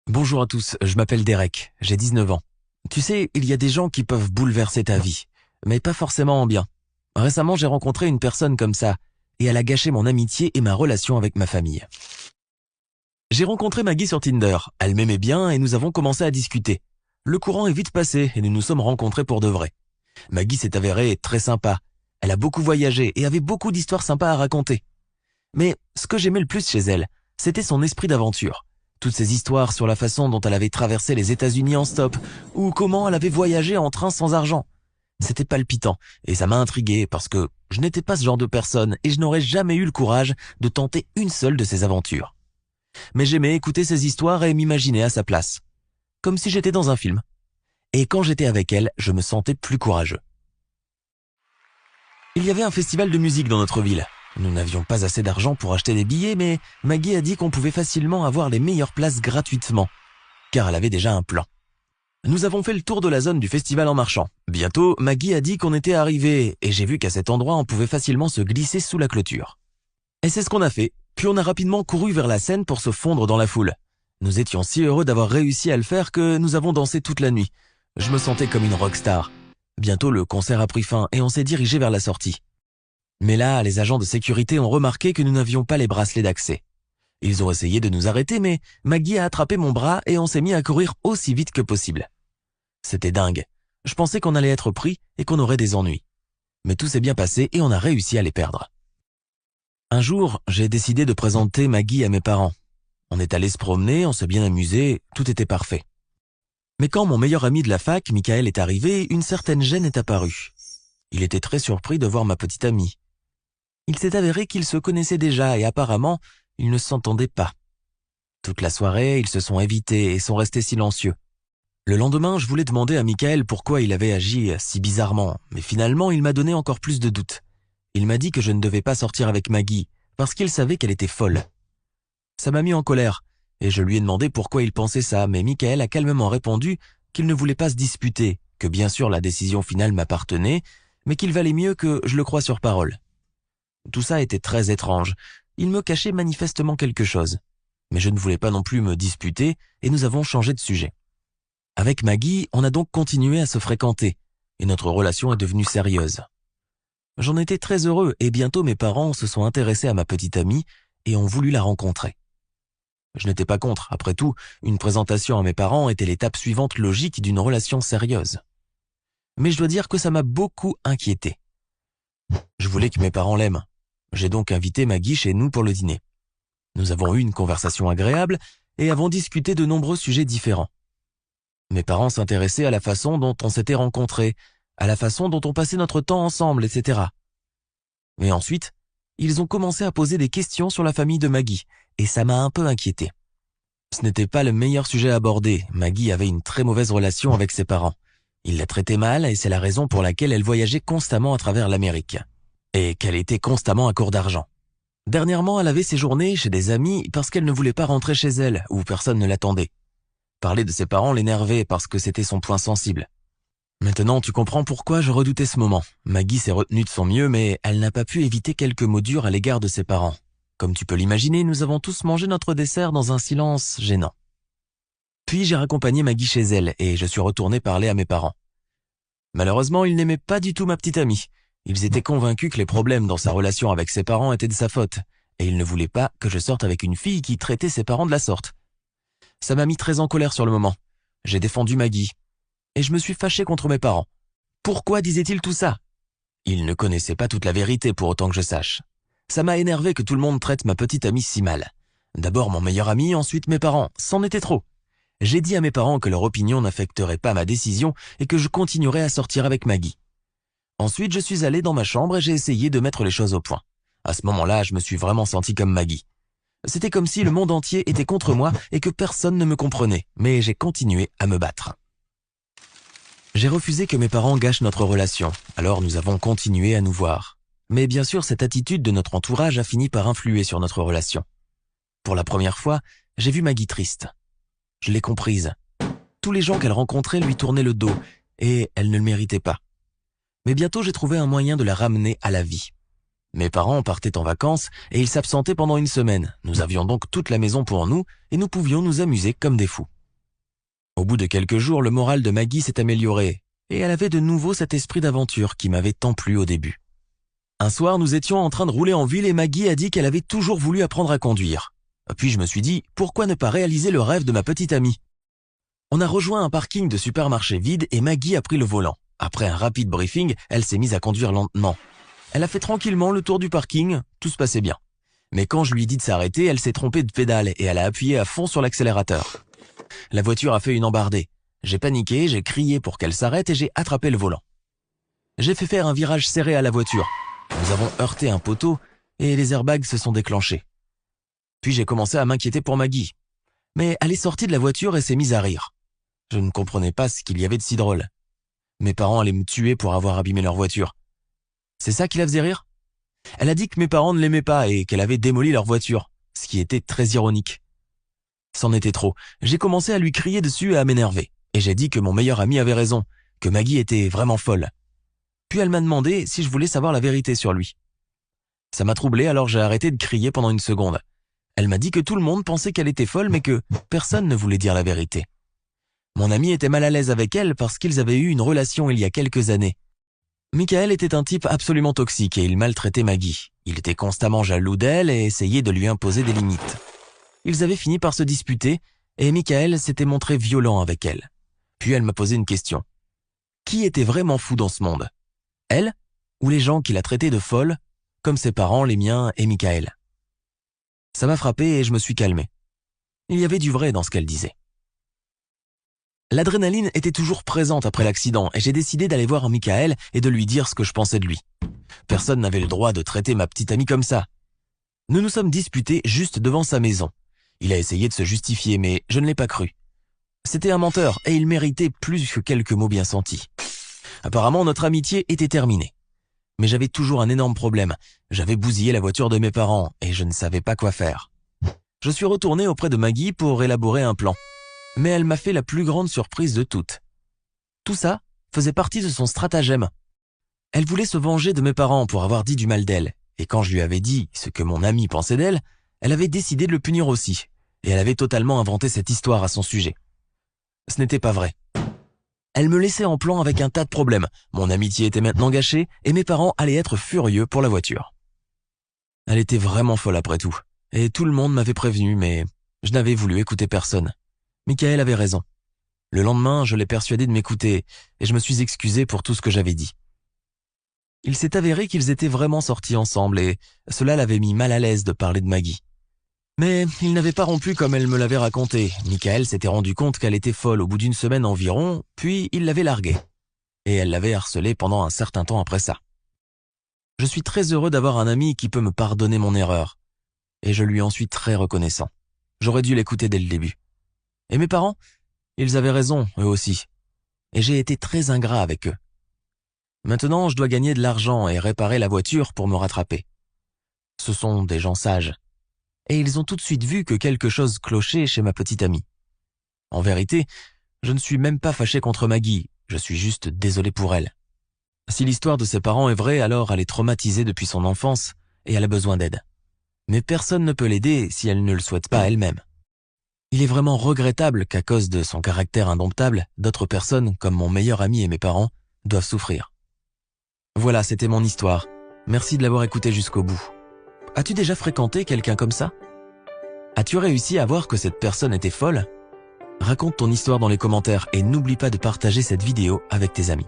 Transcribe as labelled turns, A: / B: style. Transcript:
A: Bonjour à tous, je m'appelle Derek, j'ai 19 ans. Tu sais, il y a des gens qui peuvent bouleverser ta vie, mais pas forcément en bien. Récemment, j'ai rencontré une personne comme ça, et elle a gâché mon amitié et ma relation avec ma famille. J'ai rencontré Maggie sur Tinder, elle m'aimait bien et nous avons commencé à discuter. Le courant est vite passé et nous nous sommes rencontrés pour de vrai. Maggie s'est avérée très sympa, elle a beaucoup voyagé et avait beaucoup d'histoires sympas à raconter. Mais ce que j'aimais le plus chez elle, c'était son esprit d'aventure. Toutes ces histoires sur la façon dont elle avait traversé les États-Unis en stop, ou comment elle avait voyagé en train sans argent. C'était palpitant, et ça m'a intrigué parce que je n'étais pas ce genre de personne et je n'aurais jamais eu le courage de tenter une seule de ces aventures. Mais j'aimais écouter ces histoires et m'imaginer à sa place. Comme si j'étais dans un film. Et quand j'étais avec elle, je me sentais plus courageux. Il y avait un festival de musique dans notre ville. Nous n'avions pas assez d'argent pour acheter des billets, mais Maggie a dit qu'on pouvait facilement avoir les meilleures places gratuitement, car elle avait déjà un plan. Nous avons fait le tour de la zone du festival en marchant. Bientôt, Maggie a dit qu'on était arrivé, et j'ai vu qu'à cet endroit, on pouvait facilement se glisser sous la clôture. Et c'est ce qu'on a fait, puis on a rapidement couru vers la scène pour se fondre dans la foule. Nous étions si heureux d'avoir réussi à le faire que nous avons dansé toute la nuit. Je me sentais comme une rockstar. Bientôt, le concert a pris fin et on s'est dirigé vers la sortie. Mais là, les agents de sécurité ont remarqué que nous n'avions pas les bracelets d'accès. Ils ont essayé de nous arrêter, mais Maggie a attrapé mon bras et on s'est mis à courir aussi vite que possible. C'était dingue. Je pensais qu'on allait être pris et qu'on aurait des ennuis. Mais tout s'est bien passé et on a réussi à les perdre. Un jour, j'ai décidé de présenter Maggie à mes parents. On est allé se promener, on s'est bien amusé, tout était parfait. Mais quand mon meilleur ami de la fac, Michael, est arrivé, une certaine gêne est apparue. Il était très surpris de voir ma petite amie. Il s'est avéré qu'ils se connaissaient déjà et apparemment, ils ne s'entendaient pas. Toute la soirée, ils se sont évités et sont restés silencieux. Le lendemain, je voulais demander à Michael pourquoi il avait agi si bizarrement, mais finalement, il m'a donné encore plus de doutes. Il m'a dit que je ne devais pas sortir avec Maggie, parce qu'il savait qu'elle était folle. Ça m'a mis en colère, et je lui ai demandé pourquoi il pensait ça, mais Michael a calmement répondu qu'il ne voulait pas se disputer, que bien sûr la décision finale m'appartenait, mais qu'il valait mieux que je le croie sur parole. Tout ça était très étrange. Il me cachait manifestement quelque chose. Mais je ne voulais pas non plus me disputer et nous avons changé de sujet. Avec Maggie, on a donc continué à se fréquenter et notre relation est devenue sérieuse. J'en étais très heureux et bientôt mes parents se sont intéressés à ma petite amie et ont voulu la rencontrer. Je n'étais pas contre. Après tout, une présentation à mes parents était l'étape suivante logique d'une relation sérieuse. Mais je dois dire que ça m'a beaucoup inquiété. Je voulais que mes parents l'aiment. J'ai donc invité Maggie chez nous pour le dîner. Nous avons eu une conversation agréable et avons discuté de nombreux sujets différents. Mes parents s'intéressaient à la façon dont on s'était rencontrés, à la façon dont on passait notre temps ensemble, etc. Mais ensuite, ils ont commencé à poser des questions sur la famille de Maggie et ça m'a un peu inquiété. Ce n'était pas le meilleur sujet à aborder. Maggie avait une très mauvaise relation avec ses parents. Ils la traitaient mal et c'est la raison pour laquelle elle voyageait constamment à travers l'Amérique. Et qu'elle était constamment à court d'argent. Dernièrement, elle avait séjourné chez des amis parce qu'elle ne voulait pas rentrer chez elle, où personne ne l'attendait. Parler de ses parents l'énervait parce que c'était son point sensible. Maintenant, tu comprends pourquoi je redoutais ce moment. Maggie s'est retenue de son mieux, mais elle n'a pas pu éviter quelques mots durs à l'égard de ses parents. Comme tu peux l'imaginer, nous avons tous mangé notre dessert dans un silence gênant. Puis j'ai raccompagné Maggie chez elle et je suis retourné parler à mes parents. Malheureusement, ils n'aimaient pas du tout ma petite amie. Ils étaient convaincus que les problèmes dans sa relation avec ses parents étaient de sa faute, et ils ne voulaient pas que je sorte avec une fille qui traitait ses parents de la sorte. Ça m'a mis très en colère sur le moment. J'ai défendu Maggie, et je me suis fâché contre mes parents. Pourquoi disaient-ils tout ça? Ils ne connaissaient pas toute la vérité pour autant que je sache. Ça m'a énervé que tout le monde traite ma petite amie si mal. D'abord mon meilleur ami, ensuite mes parents, c'en était trop. J'ai dit à mes parents que leur opinion n'affecterait pas ma décision et que je continuerais à sortir avec Maggie. Ensuite, je suis allé dans ma chambre et j'ai essayé de mettre les choses au point. À ce moment-là, je me suis vraiment senti comme Maggie. C'était comme si le monde entier était contre moi et que personne ne me comprenait, mais j'ai continué à me battre. J'ai refusé que mes parents gâchent notre relation, alors nous avons continué à nous voir. Mais bien sûr, cette attitude de notre entourage a fini par influer sur notre relation. Pour la première fois, j'ai vu Maggie triste. Je l'ai comprise. Tous les gens qu'elle rencontrait lui tournaient le dos, et elle ne le méritait pas. Mais bientôt, j'ai trouvé un moyen de la ramener à la vie. Mes parents partaient en vacances et ils s'absentaient pendant une semaine. Nous avions donc toute la maison pour nous et nous pouvions nous amuser comme des fous. Au bout de quelques jours, le moral de Maggie s'est amélioré et elle avait de nouveau cet esprit d'aventure qui m'avait tant plu au début. Un soir, nous étions en train de rouler en ville et Maggie a dit qu'elle avait toujours voulu apprendre à conduire. Puis je me suis dit, pourquoi ne pas réaliser le rêve de ma petite amie? On a rejoint un parking de supermarché vide et Maggie a pris le volant. Après un rapide briefing, elle s'est mise à conduire lentement. Elle a fait tranquillement le tour du parking, tout se passait bien. Mais quand je lui ai dit de s'arrêter, elle s'est trompée de pédale et elle a appuyé à fond sur l'accélérateur. La voiture a fait une embardée. J'ai paniqué, j'ai crié pour qu'elle s'arrête et j'ai attrapé le volant. J'ai fait faire un virage serré à la voiture. Nous avons heurté un poteau et les airbags se sont déclenchés. Puis j'ai commencé à m'inquiéter pour Maggie. Mais elle est sortie de la voiture et s'est mise à rire. Je ne comprenais pas ce qu'il y avait de si drôle. Mes parents allaient me tuer pour avoir abîmé leur voiture. C'est ça qui la faisait rire? Elle a dit que mes parents ne l'aimaient pas et qu'elle avait démoli leur voiture, ce qui était très ironique. C'en était trop. J'ai commencé à lui crier dessus et à m'énerver. Et j'ai dit que mon meilleur ami avait raison, que Maggie était vraiment folle. Puis elle m'a demandé si je voulais savoir la vérité sur lui. Ça m'a troublé, alors j'ai arrêté de crier pendant une seconde. Elle m'a dit que tout le monde pensait qu'elle était folle, mais que personne ne voulait dire la vérité. Mon ami était mal à l'aise avec elle parce qu'ils avaient eu une relation il y a quelques années. Michael était un type absolument toxique et il maltraitait Maggie. Il était constamment jaloux d'elle et essayait de lui imposer des limites. Ils avaient fini par se disputer et Michael s'était montré violent avec elle. Puis elle m'a posé une question. Qui était vraiment fou dans ce monde? Elle ou les gens qui la traitaient de folle, comme ses parents, les miens et Michael? Ça m'a frappé et je me suis calmé. Il y avait du vrai dans ce qu'elle disait. L'adrénaline était toujours présente après l'accident et j'ai décidé d'aller voir Michael et de lui dire ce que je pensais de lui. Personne n'avait le droit de traiter ma petite amie comme ça. Nous nous sommes disputés juste devant sa maison. Il a essayé de se justifier, mais je ne l'ai pas cru. C'était un menteur et il méritait plus que quelques mots bien sentis. Apparemment, notre amitié était terminée. Mais j'avais toujours un énorme problème. J'avais bousillé la voiture de mes parents et je ne savais pas quoi faire. Je suis retourné auprès de Maggie pour élaborer un plan. Mais elle m'a fait la plus grande surprise de toutes. Tout ça faisait partie de son stratagème. Elle voulait se venger de mes parents pour avoir dit du mal d'elle. Et quand je lui avais dit ce que mon ami pensait d'elle, elle avait décidé de le punir aussi. Et elle avait totalement inventé cette histoire à son sujet. Ce n'était pas vrai. Elle me laissait en plan avec un tas de problèmes. Mon amitié était maintenant gâchée et mes parents allaient être furieux pour la voiture. Elle était vraiment folle après tout. Et tout le monde m'avait prévenu, mais je n'avais voulu écouter personne. Michael avait raison. Le lendemain, je l'ai persuadé de m'écouter et je me suis excusé pour tout ce que j'avais dit. Il s'est avéré qu'ils étaient vraiment sortis ensemble et cela l'avait mis mal à l'aise de parler de Maggie. Mais ils n'avaient pas rompu comme elle me l'avait raconté. Michael s'était rendu compte qu'elle était folle au bout d'une semaine environ, puis il l'avait larguée. Et elle l'avait harcelée pendant un certain temps après ça. Je suis très heureux d'avoir un ami qui peut me pardonner mon erreur. Et je lui en suis très reconnaissant. J'aurais dû l'écouter dès le début. Et mes parents, ils avaient raison, eux aussi. Et j'ai été très ingrat avec eux. Maintenant, je dois gagner de l'argent et réparer la voiture pour me rattraper. Ce sont des gens sages. Et ils ont tout de suite vu que quelque chose clochait chez ma petite amie. En vérité, je ne suis même pas fâché contre Maggie, je suis juste désolé pour elle. Si l'histoire de ses parents est vraie, alors elle est traumatisée depuis son enfance et elle a besoin d'aide. Mais personne ne peut l'aider si elle ne le souhaite pas elle-même. Il est vraiment regrettable qu'à cause de son caractère indomptable, d'autres personnes, comme mon meilleur ami et mes parents, doivent souffrir. Voilà, c'était mon histoire. Merci de l'avoir écoutée jusqu'au bout. As-tu déjà fréquenté quelqu'un comme ça? As-tu réussi à voir que cette personne était folle? Raconte ton histoire dans les commentaires et n'oublie pas de partager cette vidéo avec tes amis.